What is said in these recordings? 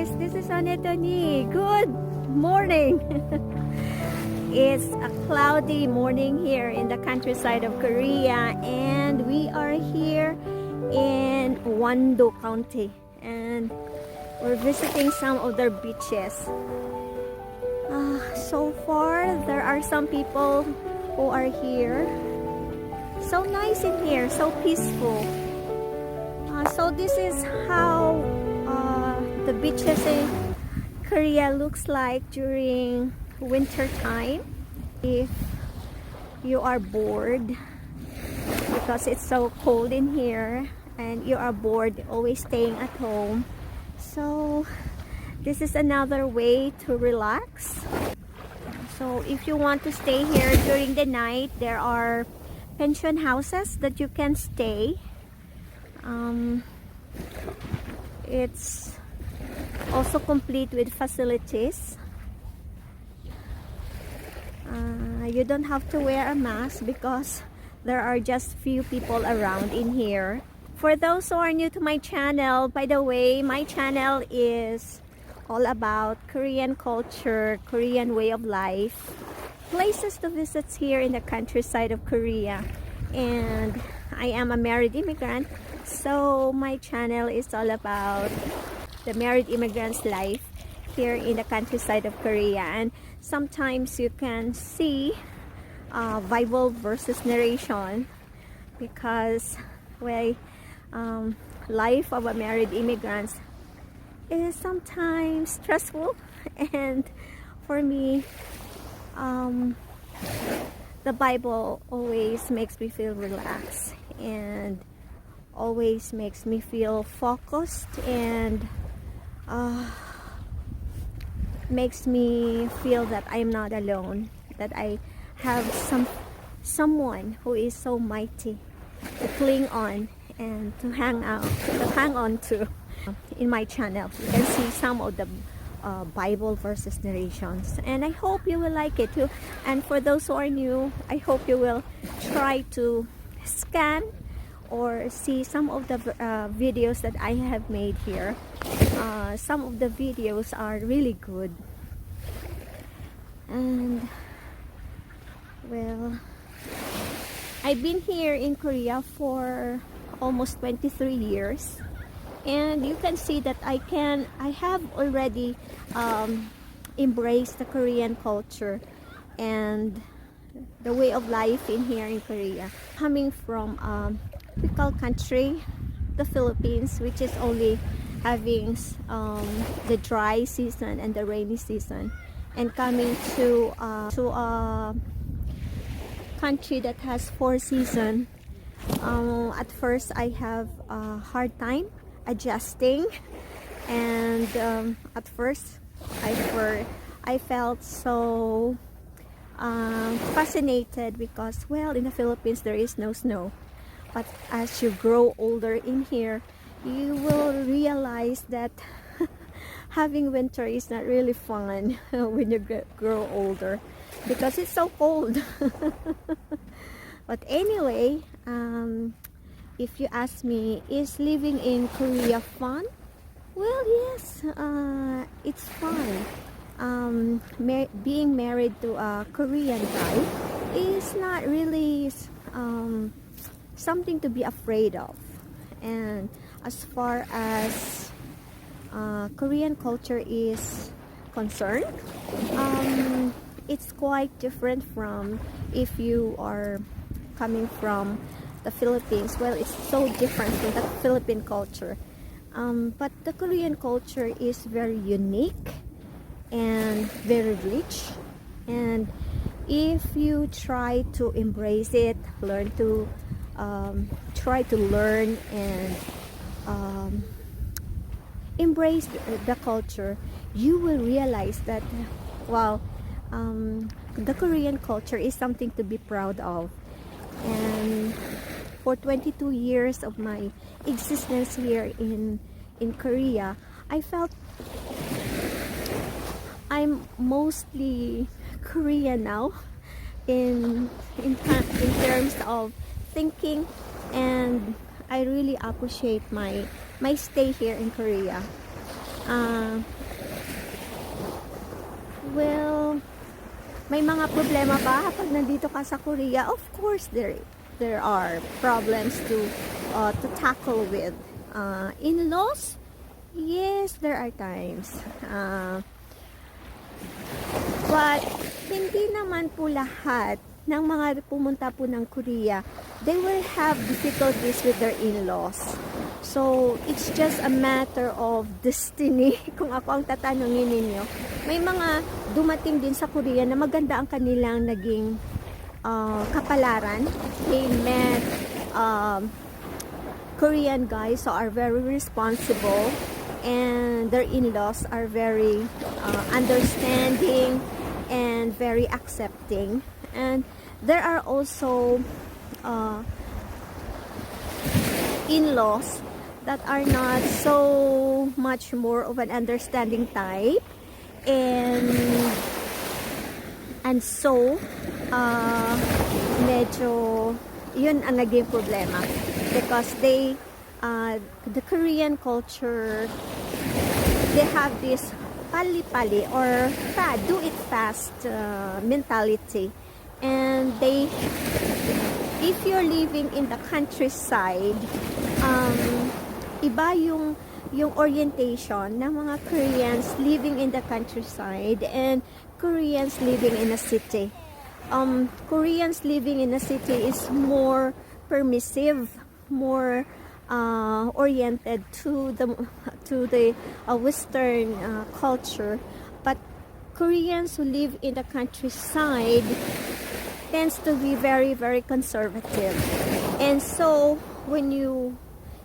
guys, this is Anetoni. Good morning. It's a cloudy morning here in the countryside of Korea, and we are here in Wando County, and we're visiting some of their beaches. So far, there are some people who are here. So nice in here, so peaceful. So this is how the beaches in Korea looks like during winter time. If you are bored because it's so cold in here and you are bored always staying at home, so this is another way to relax. So if you want to stay here during the night, there are pension houses that you can stay. It's also complete with facilities. You don't have to wear a mask because there are just few people around in here. For those who are new to my channel, by the way, my channel is all about Korean culture, Korean way of life, places to visit here in the countryside of Korea. And I am a married immigrant, so my channel is all about the married immigrant's life here in the countryside of Korea. And sometimes you can see Bible versus narration because life of a married immigrant is sometimes stressful, and for me the Bible always makes me feel relaxed and always makes me feel focused, and makes me feel that I'm not alone, that I have someone who is so mighty to cling on and to hang on to. In my channel you can see some of the Bible versus narrations, and I hope you will like it too. And for those who are new, I hope you will try to scan or see some of the videos that I have made here. Some of the videos are really good, and well, I've been here in Korea for almost 23 years, and you can see that I have already embraced the Korean culture and the way of life in here in Korea. Coming from tropical country, the Philippines, which is only having the dry season and the rainy season, and coming to a country that has 4 seasons. At first I have a hard time adjusting, and at first I felt so fascinated because, well, in the Philippines there is no snow, but as you grow older in here, you will realize that having winter is not really fun when you grow older because it's so cold. But anyway, if you ask me, is living in Korea fun? Well, yes, it's fun. Being married to a Korean guy is not really something to be afraid of. And as far as Korean culture is concerned, it's quite different from if you are coming from the Philippines. Well, it's so different from the Philippine culture, but the Korean culture is very unique and very rich, and if you try to embrace it, try to learn and embrace the culture, you will realize that, wow, the Korean culture is something to be proud of. And for 22 years of my existence here in Korea, I felt I'm mostly Korean now in terms of thinking, and I really appreciate my stay here in Korea. Uh, well, may mga problema ba pag nandito ka sa Korea? Of course, there are problems to tackle with. In-laws? Yes, there are times. But hindi naman po lahat ng mga pumunta po ng Korea, they will have difficulties with their in-laws. So, it's just a matter of destiny. Kung ako ang tatanungin ninyo, may mga dumating din sa Korea na maganda ang kanilang naging kapalaran. They met Korean guys who are very responsible, and their in-laws are very understanding and very accepting. And there are also in-laws that are not so much more of an understanding type, and so medyo yun ang naging problema, because the Korean culture, they have this pali-pali or do it fast mentality. And if you're living in the countryside, iba yung orientation ng mga Koreans living in the countryside and Koreans living in a city. Koreans living in a city is more permissive, more oriented to the Western culture, but Koreans who live in the countryside tends to be very, very conservative. And so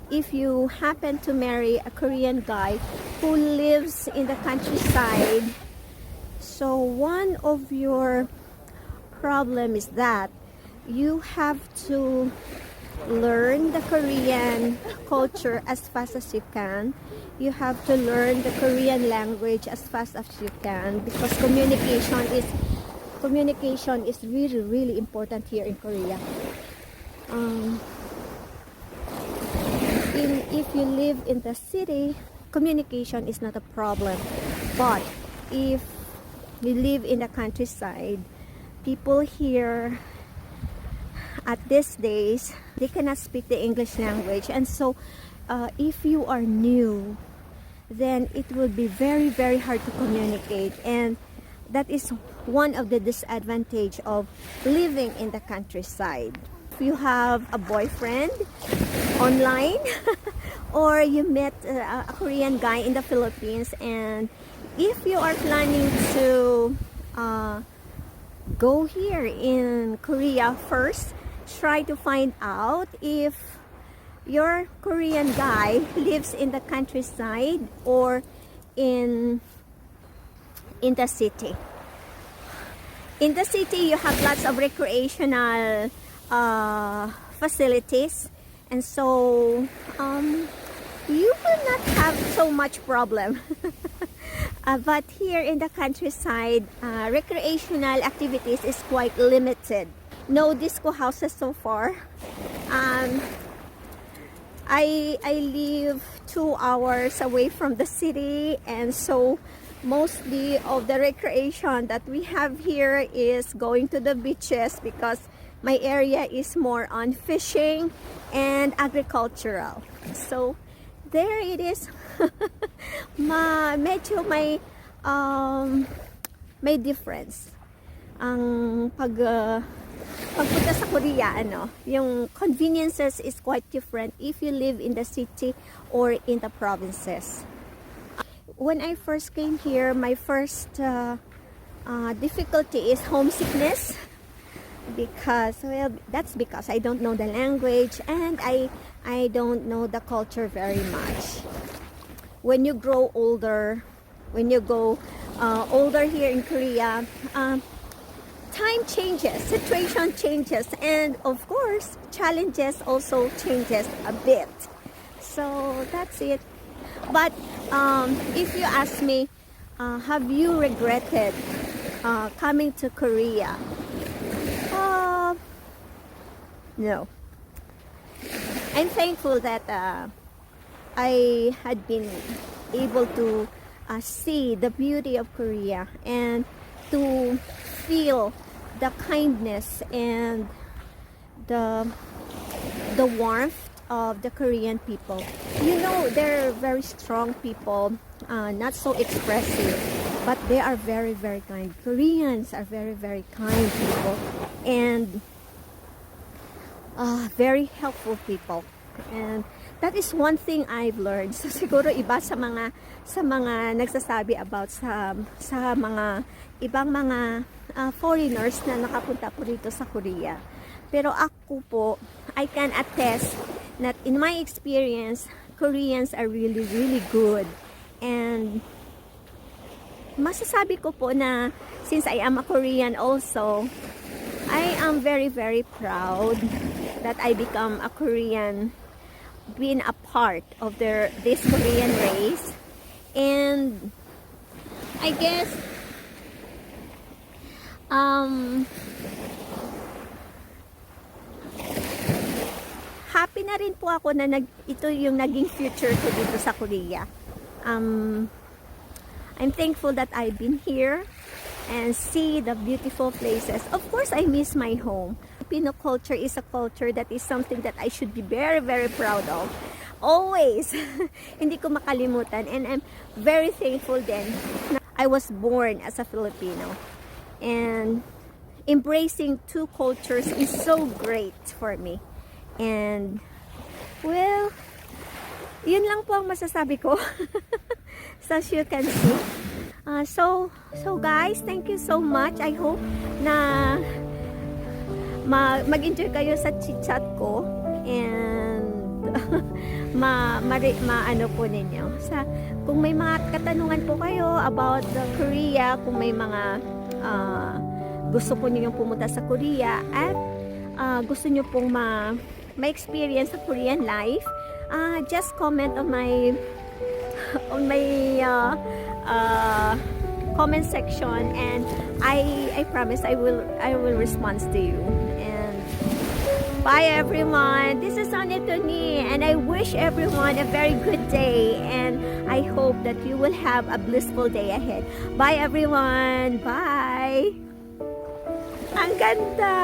if you happen to marry a Korean guy who lives in the countryside, so one of your problem is that you have to learn the Korean culture as fast as you can. You have to learn the Korean language as fast as you can, because communication is really, really important here in Korea. If you live in the city, communication is not a problem. But if you live in the countryside, people here at these days, they cannot speak the English language, and so if you are new, then it will be very, very hard to communicate, and that is one of the disadvantage of living in the countryside. If you have a boyfriend online or you met a Korean guy in the Philippines, and if you are planning to go here in Korea first, try to find out if your Korean guy lives in the countryside or in the city. In the city, you have lots of recreational facilities, and so you will not have so much problem. But here in the countryside, recreational activities is quite limited. No disco houses so far. I live 2 hours away from the city, and so mostly of the recreation that we have here is going to the beaches, because my area is more on fishing and agricultural. So there it is. Medyo may difference ang pagpunta sa Korea, yung conveniences is quite different if you live in the city or in the provinces. When I first came here, my first difficulty is homesickness, because that's because I don't know the language and I don't know the culture very much. When you grow older, when you go older here in Korea, time changes, situation changes, and of course challenges also changes a bit. So that's it. But if you ask me, have you regretted coming to Korea? No. I'm thankful that I had been able to see the beauty of Korea and to feel the kindness and the warmth of the Korean people. You know, they're very strong people, not so expressive, but they are very, very kind. Koreans are very, very kind people and very helpful people. And that is one thing I've learned. So siguro iba sa mga nagsasabi about sa mga ibang mga foreigners na nakapunta po dito sa Korea. Pero ako po, I can attest that in my experience, Koreans are really, really good. And masasabi ko po na since I am a Korean also, I am very, very proud that I become a Korean, being a part of this Korean race. And I guess happy na rin po ako na ito yung naging future ko dito sa Korea. I'm thankful that I've been here and see the beautiful places. Of course, I miss my home. Filipino culture is a culture that is something that I should be very, very proud of. Always. Hindi ko makalimutan. And I'm very thankful then na I was born as a Filipino. And embracing two cultures is so great for me. And, well, yun lang po ang masasabi ko. So, as you can see. So guys, thank you so much. I hope na mag-enjoy kayo sa chit-chat ko and maano po ninyo. Kung may mga katanungan po kayo about the Korea, kung may mga gusto po niyo pumunta sa Korea at gusto niyo pong ma-experience sa Korean life, just comment on my comment section and I promise I will respond to you. And bye everyone. This is Sonia Tony and I wish everyone a very good day and I hope that you will have a blissful day ahead. Bye everyone. Bye. Ang ganda.